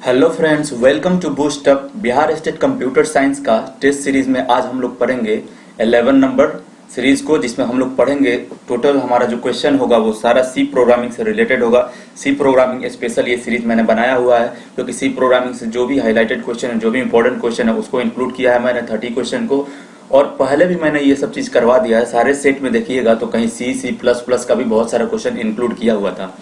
Hello friends, welcome to boost up. Bihar state computer science का test series में आज हम लोग पढ़ेंगे 11 नंबर सीरीज को, जिसमें हम लोग पढ़ेंगे टोटल हमारा जो क्वेश्चन होगा वो सारा सी प्रोग्रामिंग से रिलेटेड होगा। सी प्रोग्रामिंग स्पेशल ये सीरीज मैंने बनाया हुआ है क्योंकि सी प्रोग्रामिंग से जो भी हाईलाइटेड क्वेश्चन है, जो भी इंपॉर्टेंट क्वेश्चन है, उसको इंक्लूड किया है मैंने 30 क्वेश्चन को। और पहले भी मैंने ये सब चीज करवा दिया है, सारे सेट में देखिएगा तो कहीं सी प्लस प्लस का भी बहुत सारा क्वेश्चन इंक्लूड किया हुआ था।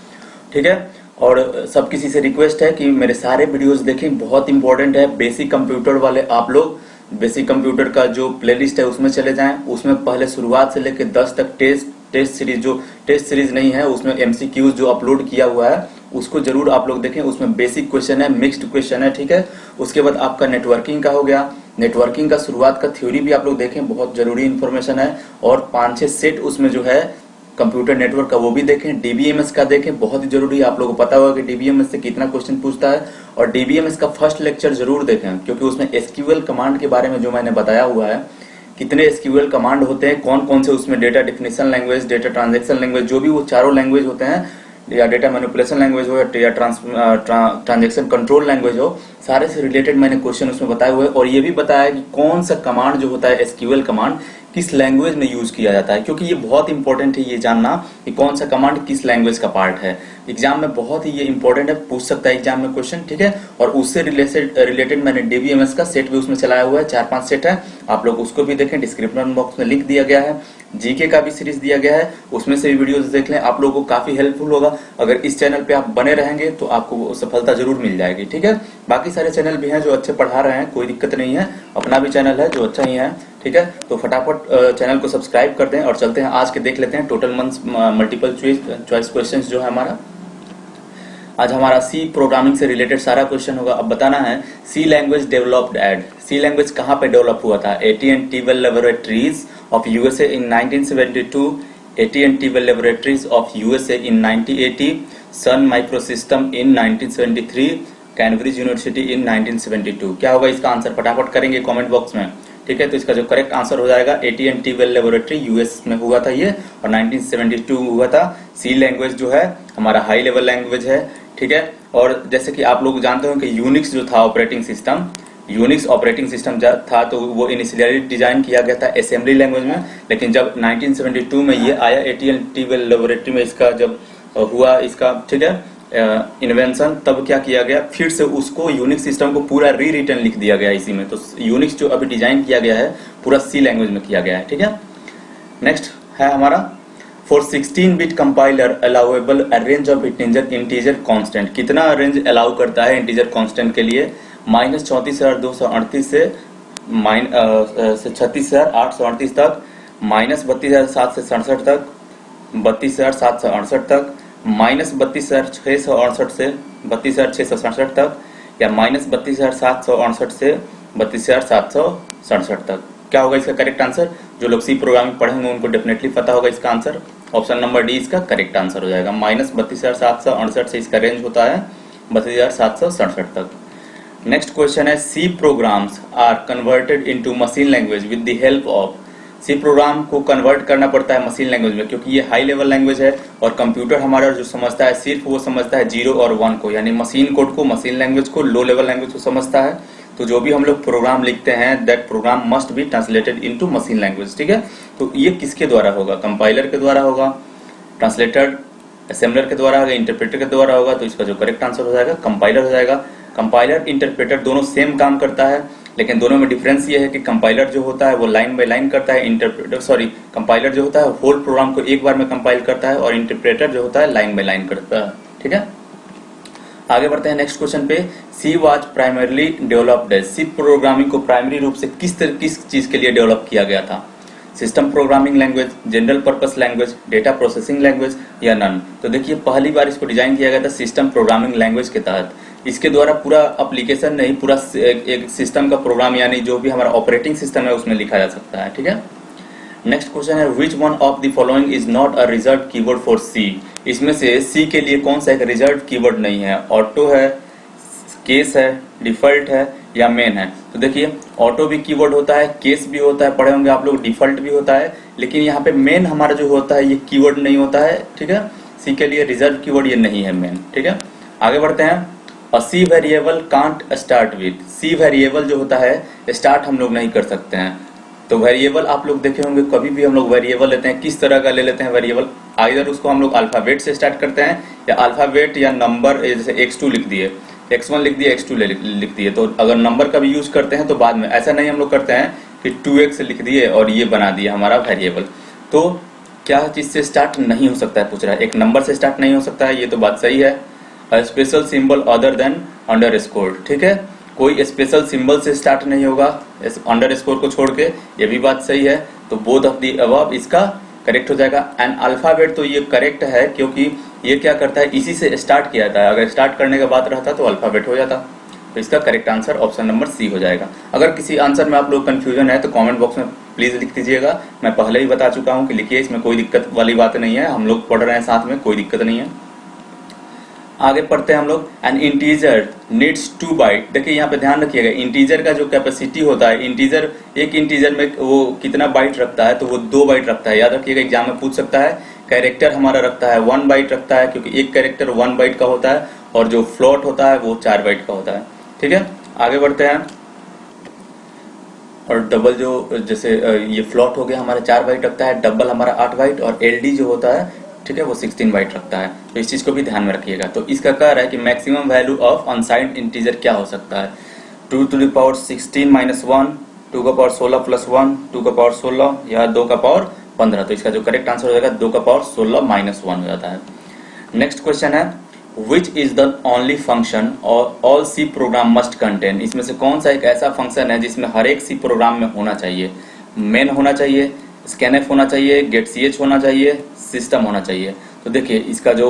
ठीक है, और सब किसी से रिक्वेस्ट है कि मेरे सारे वीडियोस देखें, बहुत इंपॉर्टेंट है। बेसिक कंप्यूटर वाले आप लोग बेसिक कंप्यूटर का जो प्लेलिस्ट है उसमें चले जाएं, उसमें पहले शुरुआत से लेकर 10 तक टेस्ट सीरीज, जो टेस्ट सीरीज नहीं है उसमें एमसीक्यूज जो अपलोड किया हुआ है उसको जरूर आप लोग देखें। उसमें बेसिक क्वेश्चन है, मिक्स्ड क्वेश्चन है, ठीक है। उसके बाद आपका नेटवर्किंग का हो गया, नेटवर्किंग का शुरुआत का थ्योरी भी आप लोग देखें, बहुत जरूरी इंफॉर्मेशन है। और 5-6 सेट उसमें जो है कंप्यूटर नेटवर्क का वो भी देखें। डीबीएमएस का देखें, बहुत ही जरूरी है। आप लोगों को पता होगा कि डीबीएमएस से कितना क्वेश्चन पूछता है, और डीबीएमएस का फर्स्ट लेक्चर जरूर देखें क्योंकि उसमें एसक्यूएल कमांड के बारे में जो मैंने बताया हुआ है, कितने एसक्यूएल कमांड होते हैं, कौन कौन से उसमें data definition language, data transaction language, जो भी वो चारों लैंग्वेज होते हैं, या डेटा मैनिपुलेशन लैंग्वेज हो या ट्रांजेक्शन कंट्रोल लैंग्वेज हो, सारे से रिलेटेड मैंने क्वेश्चन उसमें बताए हुए। और ये भी बताया कि कौन सा कमांड जो होता है एसक्यूएल कमांड किस लैंग्वेज में यूज किया जाता है, क्योंकि ये बहुत इंपॉर्टेंट है ये जानना कि कौन सा कमांड किस लैंग्वेज का पार्ट है। एग्जाम में बहुत ही ये इंपॉर्टेंट है, पूछ सकता है एग्जाम में क्वेश्चन, ठीक है। और उससे रिलेटेड मैंने डीबीएमएस का सेट भी उसमें चलाया हुआ है, 4-5 सेट है, आप लोग उसको भी देखें। डिस्क्रिप्शन बॉक्स में लिंक दिया गया है, जीके का भी सीरीज दिया गया है, उसमें से भी वीडियोस देख लें, आप लोगों को काफी हेल्पफुल होगा। अगर इस चैनल पे आप बने रहेंगे तो आपको सफलता जरूर मिल जाएगी, ठीक है। बाकी सारे चैनल भी हैं जो अच्छे पढ़ा रहे हैं, कोई दिक्कत नहीं है, अपना भी चैनल है जो अच्छा ही है, ठीक है। तो फटाफट चैनल को सब्सक्राइब कर दें और चलते हैं आज के देख लेते हैं टोटल मल्टीपल चॉइस क्वेश्चंस जो है हमारा। आज हमारा सी प्रोग्रामिंग से रिलेटेड सारा क्वेश्चन होगा। अब बताना है C language developed at, C language कहाँ पे डेवलप हुआ था। AT&T Bell Laboratories of USA in 1972, AT&T Bell Laboratories of USA in 1980, Sun Microsystem in 1973, Cambridge University in 1972। क्या होगा इसका आंसर, फटाफट करेंगे कमेंट बॉक्स में, ठीक है। तो इसका जो करेक्ट आंसर हो जाएगा AT&T Bell लेबोरेटरी यूएस में हुआ था ये, और 1972 हुआ था। सी लैंग्वेज जो है हमारा हाई लेवल लैंग्वेज है, ठीक है। और जैसे कि आप लोग जानते हो कि यूनिक्स जो था operating system, Unix operating system था तो वो इनिशियली डिजाइन किया गया था असेंबली लैंग्वेज में, लेकिन जब 1972 में ये आया AT&T Bell लेबोरेटरी में, इसका जब हुआ इसका, ठीक है, इन्वेंशन, तब क्या किया गया, फिर से उसको यूनिक्स सिस्टम को पूरा रिटर्न लिख दिया गया इसी में। तो यूनिक्स जो अभी डिजाइन किया गया है पूरा सी लैंग्वेज में किया गया है, ठीक है। नेक्स्ट है हमारा, for 16-bit compiler allowable range of integer constant, कितना रेंज अलाउ करता है इंटीजर कांस्टेंट के लिए, -34,238 से 36,838 तक, -32,767 से 67 तक, 32,768 तक, -32,668 से 32,667 तक, या -32,768 से 32,767 तक। क्या होगा इसका करेक्ट आंसर, जो लोग सी प्रोग्रामिंग पढ़ेंगे उनको डेफिनेटली पता होगा इसका आंसर। ऑप्शन नंबर डी इसका करेक्ट आंसर हो जाएगा। -32,768 से इसका रेंज होता है 32,767 तक। नेक्स्ट क्वेश्चन है, C programs are converted into machine language with the help of, C program को कन्वर्ट करना पड़ता है मशीन लैंग्वेज में क्योंकि ये हाई लेवल लैंग्वेज है, और कंप्यूटर हमारा जो समझता है सिर्फ वो समझता है 0 और 1 को, यानी मशीन कोड को, मशीन लैंग्वेज को, लो लेवल लैंग्वेज को समझता है। तो जो भी हम लोग प्रोग्राम लिखते हैं that program must be translated into machine language, ठीक है। तो ये किसके द्वारा होगा, कंपाइलर के द्वारा होगा, ट्रांसलेटर असेंबलर के द्वारा होगा, इंटरप्रेटर के द्वारा होगा। तो इसका जो करेक्ट आंसर हो जाएगा कंपाइलर हो जाएगा। कंपाइलर इंटरप्रेटर दोनों सेम काम करता है, लेकिन दोनों में डिफरेंस ये है कि कंपाइलर जो होता है वो लाइन बाय लाइन करता है, कंपाइलर जो होता है होल प्रोग्राम को एक बार में कंपाइल करता है, और इंटरप्रेटर जो होता है लाइन बाय लाइन करता है, ठीक है। आगे बढ़ते हैं नेक्स्ट क्वेश्चन पे। सी वाज प्राइमरली डेवलप्ड है, सी प्रोग्रामिंग को प्राइमरी रूप से किस चीज के लिए डेवलप किया गया था, system programming language, general purpose language, data processing language, या नन। तो देखिए पहली बार इसको डिजाइन किया गया था सिस्टम प्रोग्रामिंग लैंग्वेज के तहत। इसके द्वारा पूरा एप्लीकेशन नहीं, पूरा एक सिस्टम का प्रोग्राम, यानी जो भी हमारा ऑपरेटिंग सिस्टम है उसमें लिखा जा सकता है, ठीक है। नेक्स्ट क्वेश्चन है, which one of the following is not a reserve keyword for C, इसमें से सी के लिए कौन सा एक रिजर्व कीवर्ड नहीं है, ऑटो है, केस है, डिफॉल्ट है, या मेन है। तो देखिए ऑटो भी कीवर्ड होता है, केस भी होता है, पढ़े होंगे आप लोग, डिफॉल्ट भी होता है, लेकिन यहाँ पे मेन हमारा जो होता है ये कीवर्ड नहीं होता है, ठीक है। सी के लिए रिजर्व कीवर्ड ये नहीं है मेन, ठीक है। आगे बढ़ते हैं। और C variable can't start with, C variable जो होता है स्टार्ट हम लोग नहीं कर सकते हैं। तो वेरिएबल आप लोग देखे होंगे, कभी भी हम लोग वेरिएबल लेते हैं किस तरह का ले लेते हैं वेरिएबल, आइदर उसको हम लोग अल्फाबेट से स्टार्ट करते हैं या अल्फाबेट या नंबर, जैसे x2 लिख दिए, x1 लिख दिए, x2 लिख दिए। तो अगर नंबर का भी यूज करते हैं तो बाद में ऐसा नहीं हम लोग करते हैं कि 2x लिख दिए और ये बना दिया हमारा वेरिएबल। तो क्या चीज से स्टार्ट नहीं हो सकता है, पूछ रहा है, एक नंबर से स्टार्ट नहीं हो सकता है, ये तो बात सही है। Special symbol other than underscore, ठीक है, कोई स्पेशल सिंबल से स्टार्ट नहीं होगा अंडरस्कोर को छोड़ के, ये भी बात सही है। तो बोथ ऑफ दी अबव इसका करेक्ट हो जाएगा। एंड अल्फाबेट तो ये करेक्ट है क्योंकि ये क्या करता है, इसी से स्टार्ट किया जाता है, अगर स्टार्ट करने का बात रहता तो अल्फाबेट हो जाता। तो इसका correct answer option number C हो जाएगा। अगर किसी आंसर में आप लोग कंफ्यूजन है तो कमेंट बॉक्स में प्लीज लिख दीजिएगा। मैं पहले ही बता चुका हूं कि लिखिए, इसमें कोई दिक्कत वाली बात नहीं है, हम लोग पढ़ रहे हैं साथ में, कोई दिक्कत नहीं है। आगे पढ़ते हैं हम लोग। एन इंटीजर नीड्स 2 बाइट, देखिए यहाँ पे ध्यान रखिएगा, इंटीजर का जो कैपेसिटी होता है, इंटीजर एक इंटीजर में वो कितना बाइट रखता है, तो वो 2 बाइट रखता है, याद रखिएगा, एग्जाम में पूछ सकता है। कैरेक्टर हमारा रखता है 1 बाइट रखता है, क्योंकि एक कैरेक्टर 1 बाइट का होता है, और जो फ्लोट होता है वो 4 बाइट का होता है। ठीक है, आगे बढ़ते हैं। और डबल जो, जैसे ये फ्लोट हो गया हमारा 4 बाइट रखता है, डबल हमारा 8 बाइट, और एलडी जो होता है, ठीक है, वो 16 बाइट रखता है। तो इस चीज को भी ध्यान में रखिएगा। तो इसका कह रहा है कि maximum value of unsigned integer क्या हो सकता है, 2 to the power 16 - 1, 2 का पावर 16 + 1, 2 का पावर 16 या 2 का पावर 15। तो इसका जो करेक्ट आंसर हो जाएगा 2 का पावर 16 - 1 हो जाता है। नेक्स्ट क्वेश्चन है, which is the only function और all C program must contain, इसमें से कौन सा एक ऐसा फंक्शन है जिसमें हर एक सी प्रोग्राम में होना चाहिए, मेन होना चाहिए, स्कैनएफ होना चाहिए, गेट ch होना चाहिए, सिस्टम होना चाहिए। तो देखिए इसका जो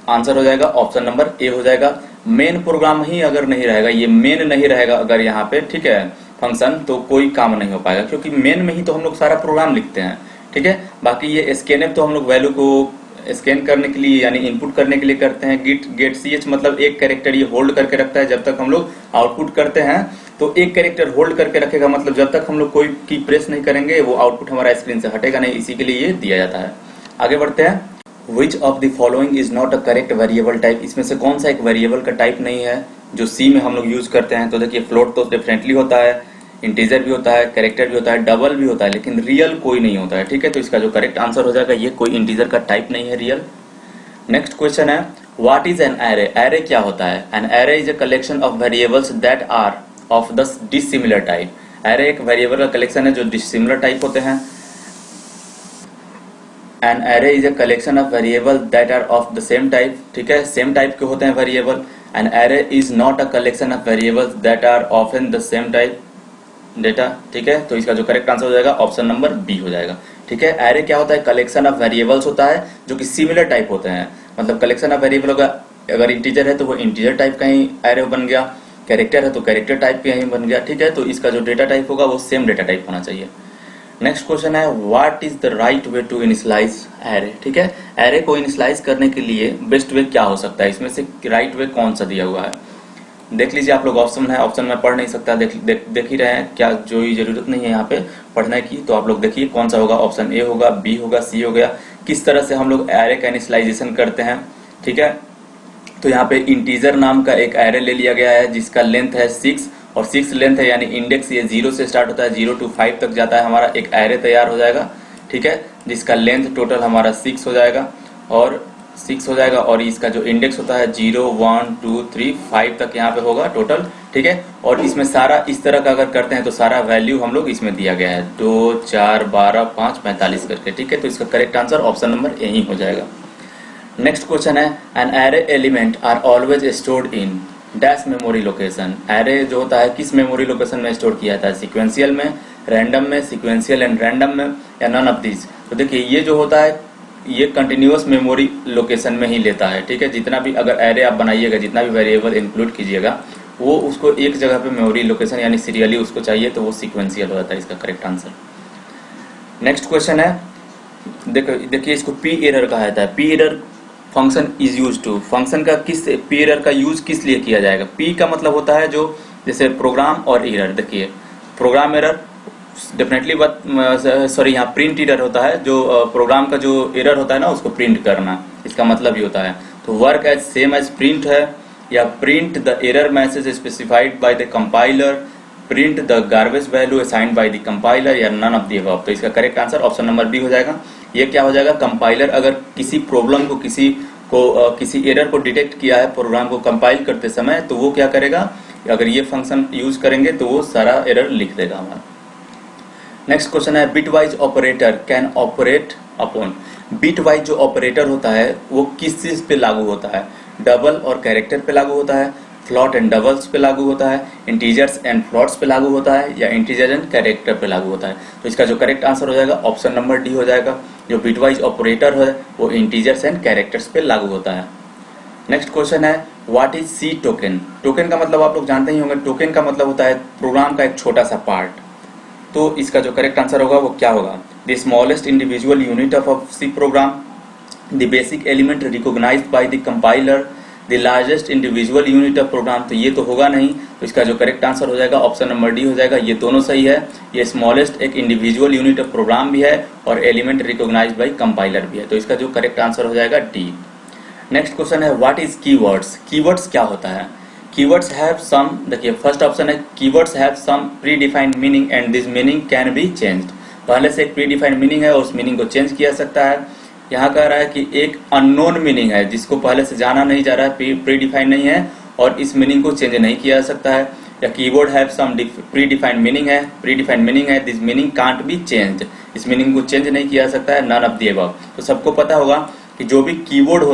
आंसर हो जाएगा ऑप्शन नंबर ए हो जाएगा। मेन प्रोग्राम ही अगर नहीं रहेगा, ये मेन नहीं रहेगा अगर यहाँ पे, ठीक है, फंक्शन, तो कोई काम नहीं हो पाएगा, क्योंकि मेन में ही तो हम लोग सारा प्रोग्राम लिखते हैं। ठीक है, बाकी ये स्कैनएफ तो हम लोग वैल्यू को स्कैन करने के लिए यानी इनपुट करने के लिए करते हैं। गेट ch मतलब एक कैरेक्टर ये होल्ड करके रखता है, जब तक हम लोग आउटपुट करते हैं तो एक कैरेक्टर होल्ड करके रखेगा, मतलब जब तक हम लोग कोई की प्रेस नहीं करेंगे वो आउटपुट हमारा स्क्रीन से हटेगा नहीं, इसी के लिए ये दिया जाता है। आगे बढ़ते हैं। Which of the following is not a correct variable type, इसमें से कौन सा एक वेरिएबल का टाइप नहीं है जो सी में हम लोग यूज करते हैं। तो देखिए फ्लोट तो डेफिनेटली होता है, इंटीजर भी होता है, कैरेक्टर भी होता है, डबल भी होता है, लेकिन रियल कोई नहीं होता है। ठीक है, तो इसका जो करेक्ट आंसर हो जाएगा ये कोई इंटीजर का टाइप नहीं है, रियल। नेक्स्ट क्वेश्चन है, what is an array, array क्या होता है। An array is a collection of variables that are of the dissimilar type, array एक वेरिएबल का कलेक्शन है जो डिसिमिलर टाइप होते हैं। An array is a collection of variable that are of the same type, ठीक है, same type के होते हैं variable. An array is not a collection of variables that are often the same type data. ठीक है, तो इसका जो करेक्ट आंसर हो जाएगा ऑप्शन नंबर बी हो जाएगा। ठीक है, एरे क्या होता है, कलेक्शन ऑफ वेरिएबल्स होता है जो कि सिमिलर टाइप होते हैं, मतलब कलेक्शन ऑफ वेरिएबल का, अगर इंटीजर है तो वो इंटीजर टाइप का ही एरे बन गया, कैरेक्टर है तो कैरेक्टर टाइप का ही बन गया। ठीक है, तो इसका जो डेटा टाइप होगा वो सेम डेटा टाइप होना चाहिए। नेक्स्ट क्वेश्चन है, what is the right way to initialize array. ठीक है, एरे को इनिशियलाइज करने के लिए बेस्ट वे क्या हो सकता है, इसमें से राइट वे कौन सा दिया हुआ है, देख लीजिए आप लोग। ऑप्शन है, ऑप्शन में पढ़ नहीं सकता, देख ही रहे हैं, क्या जो जरूरत नहीं है यहाँ पे पढ़ने की, तो आप लोग देखिए कौन सा होगा, ऑप्शन ए होगा, बी होगा, सी हो गया। किस तरह से हम लोग एरे का इनिशियलाइजेशन करते हैं। ठीक है, तो यहाँ पे इंटीजर नाम का एक एरे ले लिया गया है जिसका लेंथ है 6, और 6 लेंथ है, यानी इंडेक्स ये 0 से स्टार्ट होता है, 0 to 5 तक जाता है, हमारा एक एरे तैयार हो जाएगा। ठीक है, जिसका लेंथ टोटल हमारा 6 हो जाएगा, और 6 हो जाएगा, और इसका जो इंडेक्स होता है 0 1 2 3 5 तक यहाँ पे होगा टोटल। ठीक है, और इसमें सारा इस तरह का अगर करते हैं तो सारा वैल्यू हम लोग इसमें दिया गया है 2 4 12 5 45 करके। ठीक है, तो इसका करेक्ट आंसर ऑप्शन नंबर यही हो जाएगा। नेक्स्ट क्वेश्चन है, an array element are always stored in dash memory location. Array जो होता है किस मेमोरी लोकेशन में स्टोर किया जाता है, सीक्वेंशियल में, रैंडम में, सीक्वेंशियल एंड रैंडम में, या नन ऑफ दिस। तो देखिए ये जो होता है ये कंटिन्यूअस मेमोरी लोकेशन में ही लेता है। ठीक है, जितना भी अगर एरे आप बनाइएगा, जितना भी वेरिएबल इंक्लूड कीजिएगा, वो उसको एक जगह पे मेमोरी लोकेशन यानी सीरियली उसको चाहिए, तो वो सीक्वेंशियल हो जाता है, इसका करेक्ट आंसर। नेक्स्ट क्वेश्चन है, देखिए इसको पी एरर कहा जाता है। P error function is use to, function का किस, पी एरर का यूज किस लिए किया जाएगा। पी का मतलब होता है जो, जैसे प्रोग्राम और एरर, देखिए प्रोग्राम एरर डेफिनेटली सॉरी यहाँ प्रिंट एरर होता है, जो प्रोग्राम का जो एरर होता है ना उसको प्रिंट करना, इसका मतलब ही होता है। तो work as same as print है, या print the error message specified by the compiler, print the garbage value assigned by the compiler, या नन ऑफ द अबव। तो इसका correct answer option number B हो जाएगा। ये क्या हो जाएगा, कंपाइलर अगर किसी प्रॉब्लम को किसी एरर को डिटेक्ट किया है प्रोग्राम को कंपाइल करते समय, तो वो क्या करेगा, अगर ये फंक्शन यूज करेंगे तो वो सारा एरर लिख देगा हमारा। नेक्स्ट क्वेश्चन है bitwise operator can operate upon. Bitwise जो ऑपरेटर होता है वो किस चीज पे लागू होता है, डबल और कैरेक्टर पे लागू होता है, फ्लॉट एंड डबल्स पे लागू होता है, इंटीजर्स एंड फ्लॉट्स पे लागू होता है, या इंटीजर एंड कैरेक्टर पे लागू होता है। तो इसका जो करेक्ट आंसर हो जाएगा ऑप्शन नंबर डी हो जाएगा। जो बिटवाइज ऑपरेटर है वो इंटीजर्स एंड कैरेक्टर्स पे लागू होता है। नेक्स्ट क्वेश्चन है what is C token. Token का मतलब आप लोग जानते ही होंगे, टोकन का मतलब होता है प्रोग्राम का एक छोटा सा पार्ट। तो इसका जो करेक्ट आंसर होगा वो क्या होगा, the smallest individual unit of C program, the basic element recognized by the compiler, the largest individual unit of program. तो ये तो होगा नहीं, तो इसका जो करेक्ट आंसर हो जाएगा ऑप्शन नंबर डी हो जाएगा। ये दोनों सही है, ये स्मॉलेस्ट एक इंडिविजुअल यूनिट ऑफ प्रोग्राम भी है और एलिमेंट रिकॉग्नाइज्ड बाय कंपाइलर भी है। तो इसका जो करेक्ट आंसर हो जाएगा डी। नेक्स्ट क्वेश्चन है व्हाट इज कीवर्ड्स। कीवर्ड्स क्या होता है, कीवर्ड्स हैव सम, देखिए फर्स्ट ऑप्शन है keywords have some predefined meaning and this meaning can be changed. पहले से एक प्री डिफाइंड मीनिंग है और उस मीनिंग को चेंज किया सकता है। यहाँ कह रहा है कि एक अननोन मीनिंग है जिसको पहले से जाना नहीं जा रहा है, प्री डिफाइंड नहीं है और इस मीनिंग को चेंज नहीं किया जा सकता है। या keyword have some predefined meaning है, प्री डिफाइंड मीनिंग है, this meaning can't be changed, इस मीनिंग को चेंज नहीं किया जा सकता है, नन ऑफ द अबव। तो सबको पता होगा कि जो भी कीवर्ड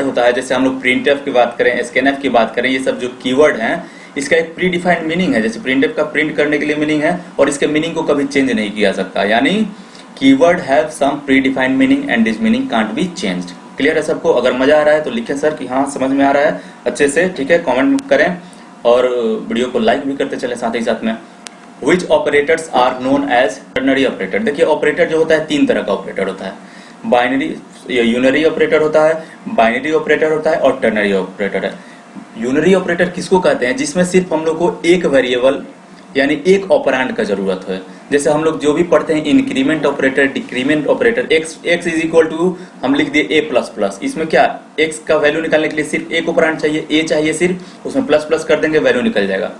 होता है, जैसे हम लोग प्रिंटफ की बात करें, स्कैनफ की बात करें, ये सब जो कीवर्ड हैं इसका एक प्री डिफाइंड मीनिंग है। जैसे प्रिंटफ का प्रिंट करने के लिए मीनिंग है और इसके मीनिंग को कभी चेंज नहीं किया जा सकता, यानी keyword have some predefined meaning and this meaning can't be changed. Clear है सबको? अगर मजा आ रहा है तो लिखें सर कि हाँ समझ में आ रहा है अच्छे से, ठीक है, कमेंट करें और वीडियो को लाइक भी करते चले साथ ही साथ में। Which operators are known as ternary operator. देखिए ऑपरेटर जो होता है तीन तरह का ऑपरेटर होता है, बाइनरी यूनरी ऑपरेटर होता है, बाइनरी ऑपरेटर होता है और टर्नरी ऑपरेटर है। यूनरी ऑपरेटर किसको कहते हैं, जिसमें सिर्फ हम लोग को एक वेरिएबल यानी एक ऑपरेंड का जरूरत है। जैसे हम लोग जो भी पढ़ते हैं increment operator, decrement operator, x is equal to हम लिख दिए ए प्लस प्लस, इसमें क्या एक्स का वैल्यू निकालने के लिए सिर्फ एक ऑपरेंड चाहिए, ए चाहिए सिर्फ, उसमें प्लस प्लस कर देंगे वैल्यू निकल जाएगा।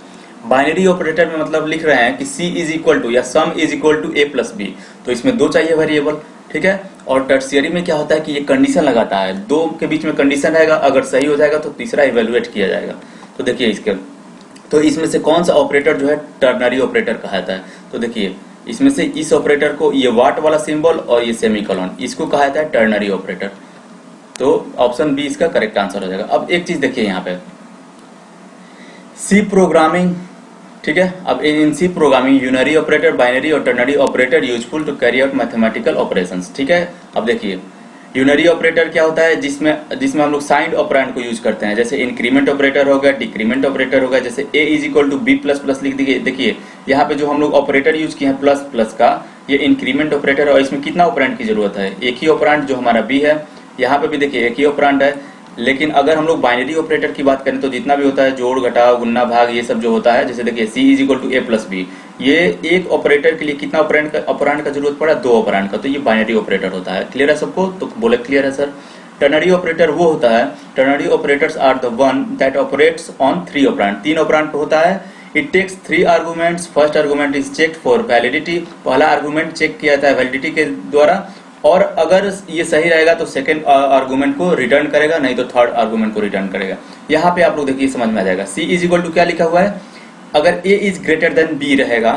बाइनरी ऑपरेटर में मतलब लिख रहे हैं कि सी इज इक्वल टू या sum is equal to A plus b, तो इसमें दो चाहिए वेरिएबल, ठीक है। और टर्शियरी में क्या होता है कि ये कंडीशन लगाता है, दो के बीच में कंडीशन रहेगा, अगर सही हो जाएगा तो तीसरा इवेलुएट किया जाएगा। तो देखिए इसके, तो इसमें से कौन सा ऑपरेटर जो है टर्नरी ऑपरेटर कहलाता है। तो देखिए इसमें से इस ऑपरेटर को, ये वाट वाला सिंबल और ये सेमीकोलन, इसको कहा जाता है टर्नरी ऑपरेटर। तो ऑप्शन बी इसका करेक्ट आंसर हो जाएगा। अब एक चीज देखिए यहाँ पे सी प्रोग्रामिंग, ठीक है। अब in C programming unary operator, binary और ternary operator useful to carry out mathematical operations, ठीक है। अब देखिए यूनरी ऑपरेटर क्या होता है, जिसमें हम लोग साइंड ऑपरेंड को यूज करते हैं। जैसे इंक्रीमेंट ऑपरेटर हो गया, डिक्रीमेंट ऑपरेटर हो गया। जैसे A is equal to B plus plus लिख दीजिए। देखिए यहाँ पे जो हम लोग ऑपरेटर यूज किए हैं प्लस प्लस का, ये इंक्रीमेंट ऑपरेटर, और इसमें कितना ऑपरेंड की जरूरत है, एक ही ऑपरेंड जो हमारा बी है। यहाँ पे भी देखिए एक ही ऑपरेंड है। लेकिन अगर हम लोग बाइनरी ऑपरेटर की बात करें तो जितना भी होता है जोड़ घटाव गुन्ना भाग ये सब जो होता है, जैसे देखिए C is equal to A plus B, ये एक ऑपरेटर के लिए कितना ऑपरेंड का जरूरत पड़ा, दो ऑपरेंड का, तो ये बाइनरी ऑपरेटर होता है। क्लियर है सबको? तो बोले क्लियर है सर। टर्नरी ऑपरेटर वो होता है, ternary operators are the one that operates on three operand, तीन ऑपरेंड पे होता है। It takes three arguments, first argument is checked for validity, पहला आर्गुमेंट चेक किया जाता है वैलिडिटी के द्वारा, और अगर ये सही रहेगा तो सेकंड आर्गुमेंट को रिटर्न करेगा, नहीं तो थर्ड आर्गुमेंट को रिटर्न करेगा। यहाँ पे आप लोग देखिए समझ में आ जाएगा। सी इज इक्वल टू क्या लिखा हुआ है, अगर ए इज ग्रेटर देन बी रहेगा,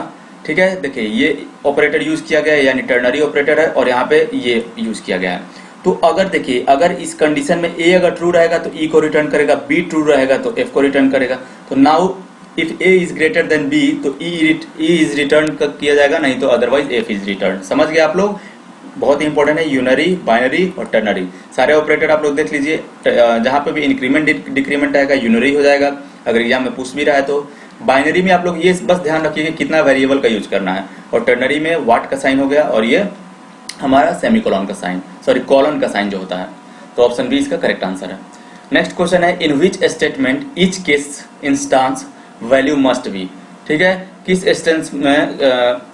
ठीक है। देखिए ये ऑपरेटर यूज किया गया है यानी टर्नरी ऑपरेटर है, और यहाँ पे ये यूज किया गया है। तो अगर देखिए अगर इस कंडीशन में ए अगर ट्रू रहेगा तो ई को रिटर्न करेगा, बी ट्रू रहेगा तो एफ को रिटर्न करेगा। तो now if a is greater than b तो ई इज रिटर्न किया जाएगा, नहीं तो अदरवाइज एफ इज रिटर्न। समझ गए आप लोग? बहुत ही इंपॉर्टेंट है यूनरी, बाइनरी और टर्नरी। सारे ऑपरेटर आप लोग देख लीजिए, जहां पे भी इंक्रीमेंट डिक्रीमेंट आएगा यूनरी हो जाएगा, अगर एग्जाम में पूछ भी रहा है तो। बाइनरी में आप लोग ये बस ध्यान रखिए कि कितना वेरिएबल का यूज करना है, और टर्नरी में वाट का साइन हो गया और ये हमारा सेमीकोलन का साइन, सॉरी कॉलन का साइन जो होता है। तो ऑप्शन बी इसका करेक्ट आंसर है। नेक्स्ट क्वेश्चन है in which statement each case instance value must be, ठीक है। किस इंस्टेंस में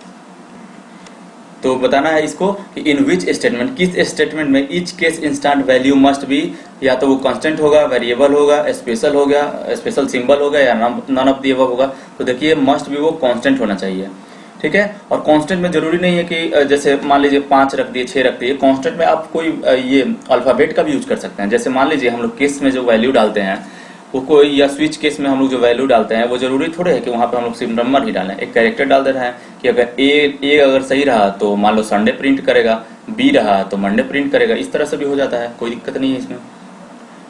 तो बताना है इसको कि इन विच स्टेटमेंट, किस स्टेटमेंट में each case instant value must B, या तो वो कांस्टेंट होगा, वेरिएबल होगा, स्पेशल हो गया, स्पेशल सिंबल होगा, या नन ऑफ द अबव होगा। तो देखिए मस्ट भी वो कांस्टेंट होना चाहिए, ठीक है। और कांस्टेंट में जरूरी नहीं है कि जैसे मान लीजिए 5 रख दिए, 6 रख दिए, कांस्टेंट में आप कोई ये अल्फाबेट का भी यूज कर सकते हैं। जैसे मान लीजिए हम लोग केस में जो वैल्यू डालते हैं वो कोई, या स्विच केस में हम लोग जो वैल्यू डालते हैं वो जरूरी थोड़े है कि वहां पे हम लोग सिर्फ नंबर ही डालें, एक कैरेक्टर डाल दे रहे हैं कि अगर ए अगर सही रहा तो मान लो संडे प्रिंट करेगा, बी रहा तो मंडे प्रिंट करेगा, इस तरह से भी हो जाता है, कोई दिक्कत नहीं है इसमें।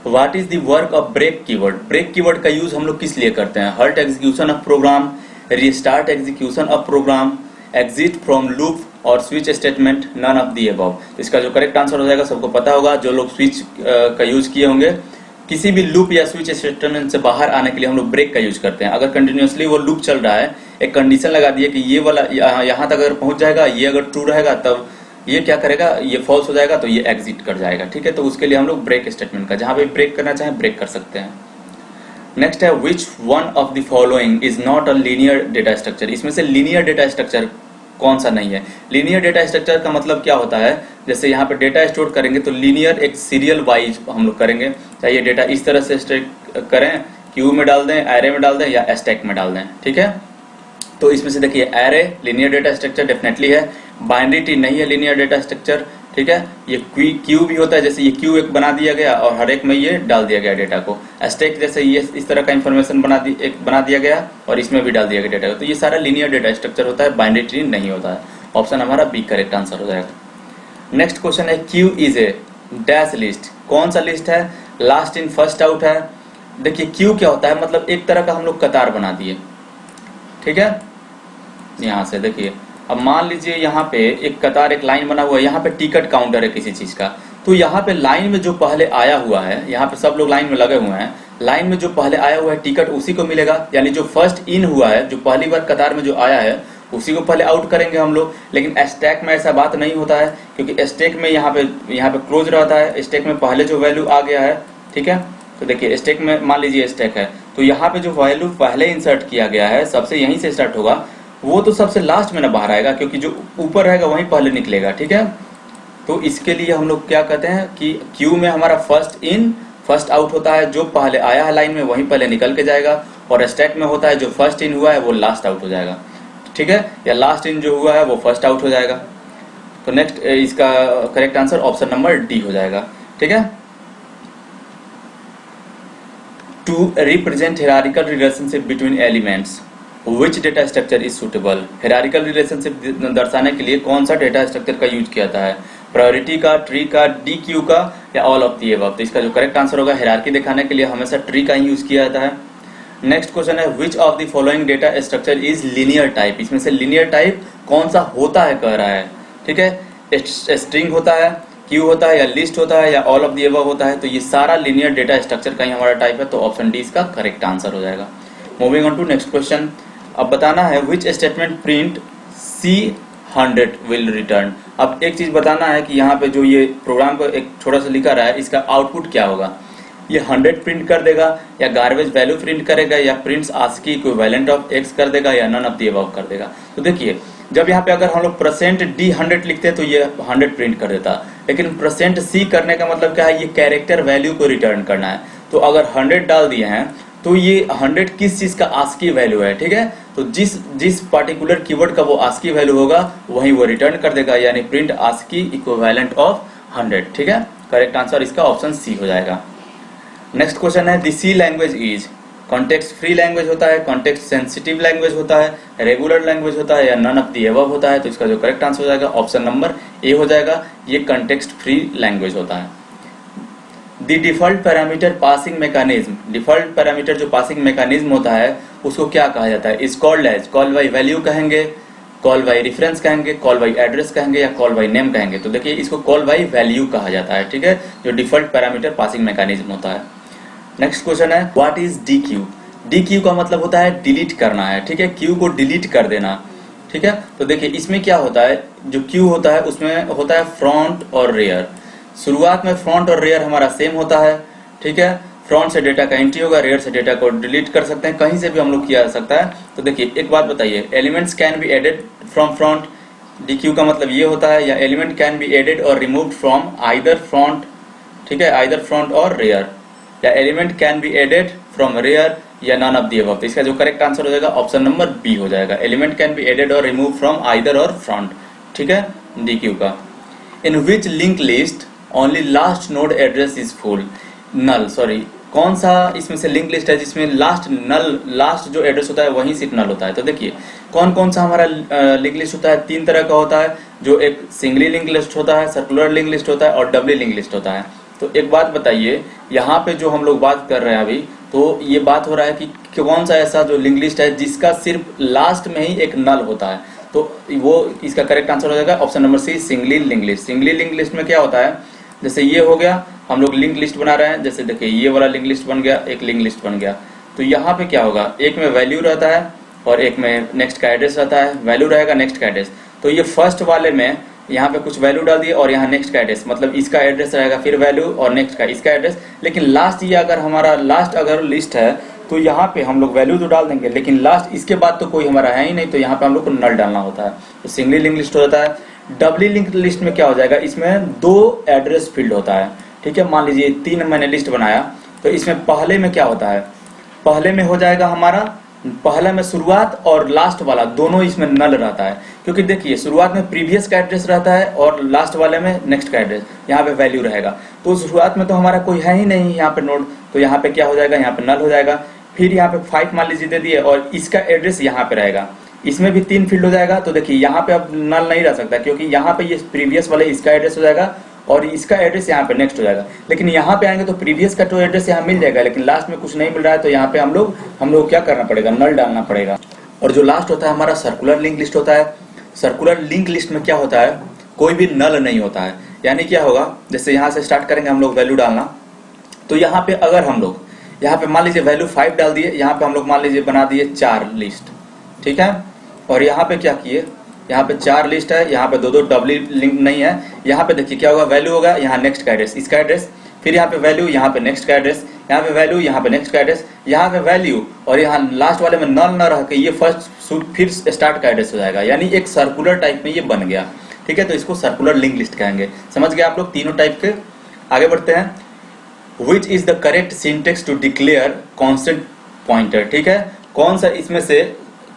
What is the work of break keyword? Break keyword का यूज हम लोग किस लिए करते हैं? Halt execution of program, restart execution of program, exit from loop और switch statement, none of the above. इसका जो करेक्ट आंसर हो जाएगा, सबको पता होगा, जो लोग स्विच का यूज किए होंगे, किसी भी लूप या स्विच स्टेटमेंट से बाहर आने के लिए हम लोग ब्रेक का यूज करते हैं। अगर कंटिन्यूअसली वो लूप चल रहा है, एक कंडीशन लगा दिए कि ये वाला यहाँ तक अगर पहुंच जाएगा, ये अगर ट्रू रहेगा तब ये क्या करेगा, ये फॉल्स हो जाएगा तो ये एग्जिट कर जाएगा, ठीक है। तो उसके लिए हम लोग ब्रेक स्टेटमेंट का जहां पे ब्रेक करना चाहें ब्रेक कर सकते हैं। नेक्स्ट है which one of the following is not a linear data structure? इसमें से लीनियर डेटा स्ट्रक्चर कौन सा नहीं है? लीनियर डेटा स्ट्रक्चर का मतलब क्या होता है, जैसे यहाँ पे डेटा स्टोर करेंगे तो लीनियर एक सीरियल वाइज हम लोग करेंगे, चाहे ये डेटा इस तरह से स्टोर करें, क्यू में डाल दें, एरे में डाल दें या स्टैक में डाल दें, ठीक है। तो इसमें से देखिए array linear data structure definitely है, बाइनरी ट्री नहीं है लीनियर डेटा स्ट्रक्चर, ठीक है। ये क्यू भी होता है, जैसे ये क्यू एक बना दिया गया और हर एक में ये डाल दिया गया डेटा को। स्टैक जैसे ये इस तरह का इंफॉर्मेशन बना दिया गया और इसमें भी डाल दिया गया डेटा को, तो ये सारा लीनियर डेटा स्ट्रक्चर होता है, बाइनरी ट्री नहीं होता है। ऑप्शन हमारा बी करेक्ट आंसर हो जाएगा। नेक्स्ट क्वेश्चन है Q is a dash list, कौन सा लिस्ट है? लास्ट इन फर्स्ट आउट है। देखिए क्यू क्या होता है, मतलब एक तरह का हम लोग कतार बना दिए, ठीक है। यहाँ से देखिए, अब मान लीजिए यहाँ पे एक कतार, एक लाइन बना हुआ है, यहाँ पे टिकट काउंटर है किसी चीज का, तो यहाँ पे लाइन में जो पहले आया हुआ है, यहाँ पे सब लोग लाइन में लगे हुए हैं, लाइन में जो पहले आया हुआ है टिकट उसी को मिलेगा, यानी जो फर्स्ट इन हुआ है, जो पहली बार कतार में जो आया है उसी को पहले आउट करेंगे हम लोग। लेकिन स्टैक में ऐसा बात नहीं होता है, क्योंकि स्टैक में यहाँ पे क्लोज रहता है, स्टैक में पहले जो वैल्यू आ गया है, ठीक है। तो देखिए स्टैक में मान लीजिए स्टैक है, तो यहाँ पे जो वैल्यू पहले इंसर्ट किया गया है सबसे यहीं से स्टार्ट होगा, वो तो सबसे लास्ट में ना बाहर आएगा, क्योंकि जो ऊपर रहेगा वहीं पहले निकलेगा, ठीक है। तो इसके लिए हम लोग क्या कहते हैं कि क्यू में हमारा फर्स्ट इन फर्स्ट आउट होता है, जो पहले आया है लाइन में वहीं पहले निकल के जाएगा, और स्टैक में होता है जो फर्स्ट इन हुआ है वो लास्ट आउट हो जाएगा, ठीक है, या लास्ट इन जो हुआ है वो फर्स्ट आउट हो जाएगा। तो नेक्स्ट इसका correct answer option number d हो जाएगा, ठीक है। To represent hierarchical relationship between elements which data structure is suitable? Hierarchical relationship दर्शाने के लिए कौन सा डेटा स्ट्रक्चर का यूज किया जाता है? प्रायोरिटी का, ट्री का, डी क्यू का, या ऑल ऑफ दी अबव? तो इसका जो करेक्ट आंसर होगा, हिरार्की दिखाने के लिए हमेशा ट्री का ही यूज किया जाता है। नेक्स्ट क्वेश्चन है which of the following data structure is linear type? इसमें से लीनियर टाइप कौन सा होता है कह रहा है, ठीक है। स्ट्रिंग होता है, क्यू होता है, या लिस्ट होता है, या ऑल ऑफ दी अबव होता है। तो ये सारा लीनियर डेटा स्ट्रक्चर का ही हमारा टाइप है, तो ऑप्शन डी इसका करेक्ट आंसर हो जाएगा। Moving on to next question. अब बताना है which statement print C100 will return. अब एक चीज बताना है कि यहाँ पे जो ये प्रोग्राम को एक छोटा सा लिखा रहा है, इसका आउटपुट क्या होगा? ये 100 प्रिंट कर देगा, या गार्बेज वैल्यू प्रिंट करेगा, या prints ASCII equivalent of x कर देगा, या नन ऑफ द अबव कर देगा। तो देखिए जब यहाँ पे अगर हम लोग %d100 लिखते हैं तो ये 100 प्रिंट कर देता, लेकिन %c करने का मतलब क्या है, ये कैरेक्टर वैल्यू को रिटर्न करना है। तो अगर 100 डाल दिए हैं तो ये 100 किस चीज का आस्की वैल्यू है, ठीक है। तो जिस पार्टिकुलर कीवर्ड का वो आस्की वैल्यू होगा वही वो रिटर्न कर देगा, यानी प्रिंट आस्की इक्विवेलेंट ऑफ 100, ठीक है। करेक्ट आंसर इसका ऑप्शन सी हो जाएगा। नेक्स्ट क्वेश्चन है the C language is context free language होता है, कॉन्टेक्स्ट सेंसिटिव लैंग्वेज होता है, रेगुलर लैंग्वेज होता है, या नन ऑफ द अबव होता है। तो इसका जो करेक्ट आंसर हो जाएगा ऑप्शन नंबर ए हो जाएगा, ये कॉन्टेक्स्ट फ्री लैंग्वेज होता है। The default parameter passing mechanism, default parameter जो पासिंग मैकेनिज्म होता है उसको क्या कहा जाता है? Is called as call by value कहेंगे, कॉल बाई रेफरेंस कहेंगे, कॉल बाई एड्रेस कहेंगे, या कॉल बाई नेम कहेंगे। तो देखिए इसको कॉल बाई वैल्यू कहा जाता है, ठीक है, जो डिफॉल्ट पैरामीटर पासिंग मैकेनिज्म होता है। नेक्स्ट क्वेश्चन है what is D Q? D Q का मतलब होता है डिलीट करना है, ठीक है, क्यू को डिलीट कर देना, ठीक है। तो देखिए इसमें क्या होता है, जो क्यू होता है उसमें होता है फ्रंट और रेयर। शुरुआत में फ्रंट और रेयर हमारा सेम होता है, ठीक है। फ्रंट से डेटा का एंट्री होगा, रेयर से डेटा को डिलीट कर सकते हैं, कहीं से भी हम लोग किया जा सकता है। तो देखिए एक बात बताइए, elements can be added from front, DQ का मतलब ये होता है, या एलिमेंट कैन बी एडेड और रिमूव्ड फ्रॉम आइदर फ्रंट, ठीक है, आइदर फ्रंट और रेयर, या element can be added from rear या नन ऑफ द अबव। तो इसका जो करेक्ट आंसर हो जाएगा ऑप्शन नंबर बी हो जाएगा, एलिमेंट कैन बी एडेड और रिमूव फ्रॉम आइदर और फ्रंट, ठीक है, DQ का। In which link list only last node address is full, null, sorry, कौन सा इसमें से लिंक लिस्ट है जिसमें लास्ट जो एड्रेस होता है वहीं सिर्फ नल होता है। तो देखिए कौन कौन सा हमारा लिंक लिस्ट होता है, 3 तरह का होता है, जो एक सिंगली लिंक लिस्ट होता है, सर्कुलर लिंक लिस्ट होता है और डबली लिंक लिस्ट होता है। तो एक बात बताइए, यहाँ पे जो हम लोग बात कर रहे हैं अभी, तो ये बात हो रहा है कि कौन सा ऐसा जो लिंक लिस्ट है जिसका सिर्फ लास्ट में ही एक नल होता है। तो वो इसका करेक्ट आंसर हो जाएगा option number c, singly link list. Singly link list में क्या होता है, जैसे ये हो गया, हम लोग लिंक लिस्ट बना रहे हैं, जैसे देखिए ये वाला लिंक लिस्ट बन गया, एक लिंक लिस्ट बन गया। तो यहाँ पे क्या होगा, एक में वैल्यू रहता है और एक में नेक्स्ट का एड्रेस रहता है, वैल्यू रहेगा नेक्स्ट का एड्रेस। तो ये फर्स्ट वाले में यहाँ पे कुछ वैल्यू डाल दिए और यहाँ नेक्स्ट का एड्रेस, मतलब इसका एड्रेस रहेगा, फिर वैल्यू और नेक्स्ट का इसका एड्रेस। लेकिन लास्ट ये अगर हमारा लास्ट अगर लिस्ट है तो यहाँ पे हम लोग वैल्यू तो डाल देंगे, लेकिन लास्ट इसके बाद तो कोई हमारा है ही नहीं, तो यहाँ पे हम लोग को नल डालना होता है। तो सिंगली लिंक लिस्ट होता है। डबली लिंक लिस्ट में क्या हो जाएगा, इसमें 2 एड्रेस फील्ड होता है, ठीक है। मान लीजिए 3 मैंने लिस्ट बनाया, तो इसमें पहले में क्या होता है, पहले में हो जाएगा हमारा, पहले में शुरुआत और लास्ट वाला दोनों इसमें नल रहता है, क्योंकि देखिए शुरुआत में प्रीवियस का एड्रेस रहता है और लास्ट वाले में नेक्स्ट का एड्रेस, यहाँ पे वैल्यू रहेगा। तो शुरुआत में तो हमारा कोई है ही नहीं यहाँ पे नोड, तो यहाँ पे क्या हो जाएगा, यहाँ पे नल हो जाएगा। फिर यहाँ पे 5 मान लीजिए दे दिए और इसका एड्रेस यहाँ पे रहेगा, इसमें भी 3 फील्ड हो जाएगा। तो देखिए यहाँ पे अब नल नहीं रह सकता, क्योंकि यहाँ पे ये प्रीवियस वाले इसका एड्रेस हो जाएगा और इसका एड्रेस यहाँ पे नेक्स्ट हो जाएगा। लेकिन यहाँ पे आएंगे तो प्रीवियस का तो एड्रेस यहाँ मिल जाएगा, लेकिन लास्ट में कुछ नहीं मिल रहा है, तो यहाँ पे हम लोग क्या करना पड़ेगा, नल डालना पड़ेगा। और जो लास्ट होता है हमारा सर्कुलर लिंक लिस्ट होता है। सर्कुलर लिंक लिस्ट में क्या होता है, कोई भी नल नहीं होता है। यानी क्या होगा, जैसे यहाँ से स्टार्ट करेंगे हम लोग वैल्यू डालना, तो यहाँ पे अगर हम लोग यहाँ पे मान लीजिए वैल्यू 5 डाल दिए, यहाँ पे हम लोग मान लीजिए बना दिए 4 लिस्ट, ठीक है। और यहाँ पे क्या किए, यहाँ पे 4 लिस्ट है, यहाँ पे 2 डबली लिंक नहीं है। यहाँ पे देखिए क्या होगा, वैल्यू होगा, यहाँ नेक्स्ट का एड्रेस, इसका एड्रेस, फिर यहाँ पे वैल्यू, यहाँ पे नेक्स्ट का एड्रेस, यहाँ पे वैल्यू, यहाँ पे नेक्स्ट का एड्रेस, यहाँ पे वैल्यू, और यहाँ लास्ट वाले में नल न रह के ये फर्स्ट फिर स्टार्ट का एड्रेस हो जाएगा। यानी एक सर्कुलर टाइप में ये बन गया, ठीक है। तो इसको सर्कुलर लिंक लिस्ट कहेंगे। समझ गए आप लोग तीनों टाइप के। आगे बढ़ते हैं। Which is the correct syntax to declare constant pointer, ठीक है। कौन सा इसमें से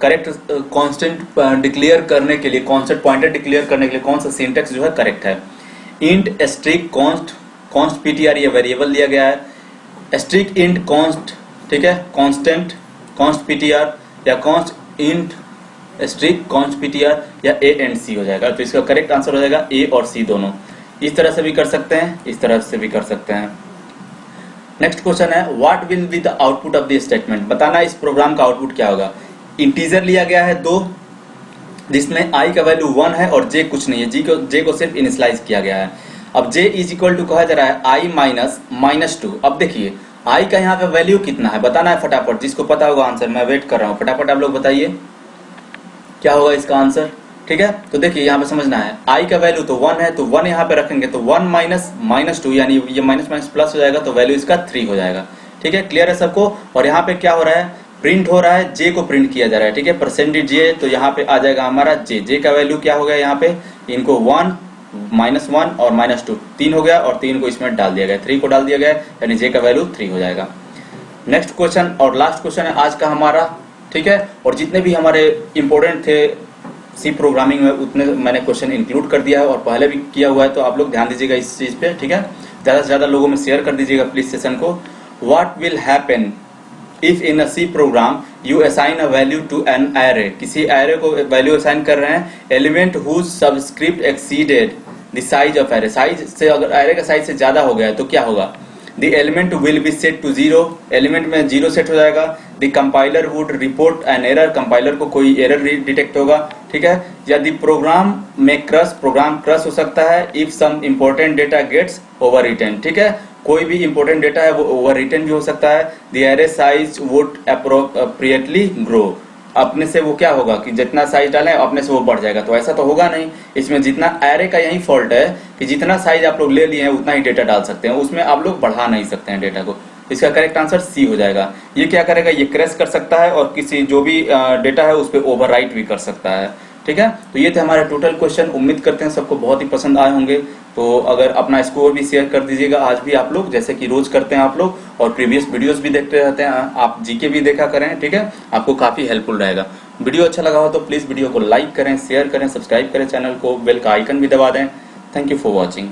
करेक्ट कांस्टेंट डिक्लेयर करने के लिए, कांस्टेंट पॉइंटर डिक्लेयर करने के लिए कौन सा सिंटेक्स जो है करेक्ट है। इंट स्ट्रिक कॉन्स्ट पीटीआर ये वेरिएबल दिया गया है, स्ट्रिक इंट कॉन्स्ट, ठीक है, कांस्टेंट कॉन्स्ट पीटीआर या const int strict const PTR या ए एंड सी हो जाएगा। तो इसका करेक्ट आंसर हो जाएगा ए और सी दोनों। इस तरह से भी कर सकते हैं, इस तरह से भी कर सकते हैं। नेक्स्ट क्वेश्चन है, what will be the output of the statement. बताना इस प्रोग्राम का आउटपुट क्या होगा। इंटीजर लिया गया है 2, जिसमें i का वैल्यू 1 है और j कुछ नहीं है, j को सिर्फ इनिशियलाइज किया गया है। अब j इज इक्वल टू कहा जा रहा है i माइनस 2। अब देखिए i का यहाँ पे वैल्यू कितना है, बताना है फटाफट, जिसको पता होगा आंसर। मैं वेट कर रहा हूँ, फटाफट आप लोग बताइए क्या होगा इसका आंसर, ठीक है। तो देखिए यहाँ पे समझना है, i का वैल्यू तो 1 है, तो 1 यहाँ पे रखेंगे तो 1 माइनस 2, यानी ये माइनस माइनस प्लस हो जाएगा, तो वैल्यू इसका 3 हो जाएगा, ठीक है। क्लियर है सबको। और यहाँ पे क्या हो रहा है, प्रिंट हो रहा है, j को प्रिंट किया जा रहा है, ठीक है, परसेंटेज j। तो यहाँ पे आ जाएगा हमारा j का वैल्यू क्या हो गया, यहाँ पे इनको 1 -1 और -2 3 हो गया, और 3 को इसमें डाल दिया गया, 3 को डाल दिया गया, यानी j का वैल्यू 3 हो जाएगा। नेक्स्ट क्वेश्चन और लास्ट क्वेश्चन है आज का हमारा, ठीक है। और जितने भी हमारे इंपॉर्टेंट थे सी प्रोग्रामिंग में उतने मैंने क्वेश्चन इंक्लूड कर दिया है और पहले भी किया हुआ है, तो आप लोग ध्यान दीजिएगा इस चीज पे, ठीक है। ज्यादा से ज्यादा लोगों में शेयर कर दीजिएगा प्लीज सेशन को। What will happen if in a C program you assign a value to an array. किसी एरे को वैल्यू असाइन कर रहे हैं, element whose subscript exceeded the size of array. Size से अगर एरे का साइज से ज्यादा हो गया तो क्या होगा, the element will be set to 0, element में 0 सेट हो जाएगा। The compiler would report an error, compiler को कोई एरर डिटेक्ट होगा, ठीक है। या द प्रोग्राम में प्रोग्राम क्रश हो सकता है if some important data gets overwritten, ठीक है। कोई भी इंपॉर्टेंट डेटा है वो ओवर रिटन भी हो सकता है। The array size would appropriately grow, अपने से वो क्या होगा कि जितना साइज डालें अपने से वो बढ़ जाएगा, तो ऐसा तो होगा नहीं। इसमें जितना एरे का यही फॉल्ट है कि जितना साइज आप लोग ले लिए हैं उतना ही डेटा डाल सकते हैं, उसमें आप लोग बढ़ा नहीं सकते हैं डेटा को। इसका करेक्ट आंसर सी हो जाएगा। ये क्या करेगा, ये क्रैश कर सकता है और किसी जो भी डेटा है उस पर ओवरराइट भी कर सकता है, ठीक है। ठीक है। तो ये थे हमारे टोटल क्वेश्चन, उम्मीद करते हैं सबको बहुत ही पसंद आए होंगे। तो अगर अपना स्कोर भी शेयर कर दीजिएगा आज भी आप लोग, जैसे कि रोज करते हैं आप लोग, और प्रीवियस वीडियोस भी देखते रहते हैं आप, जीके भी देखा करें, ठीक है, आपको काफी हेल्पफुल रहेगा। वीडियो अच्छा लगा हो तो प्लीज वीडियो को लाइक करें, शेयर करें, सब्सक्राइब करें चैनल को, बेल का आइकन भी दबा दें। Thank you for watching.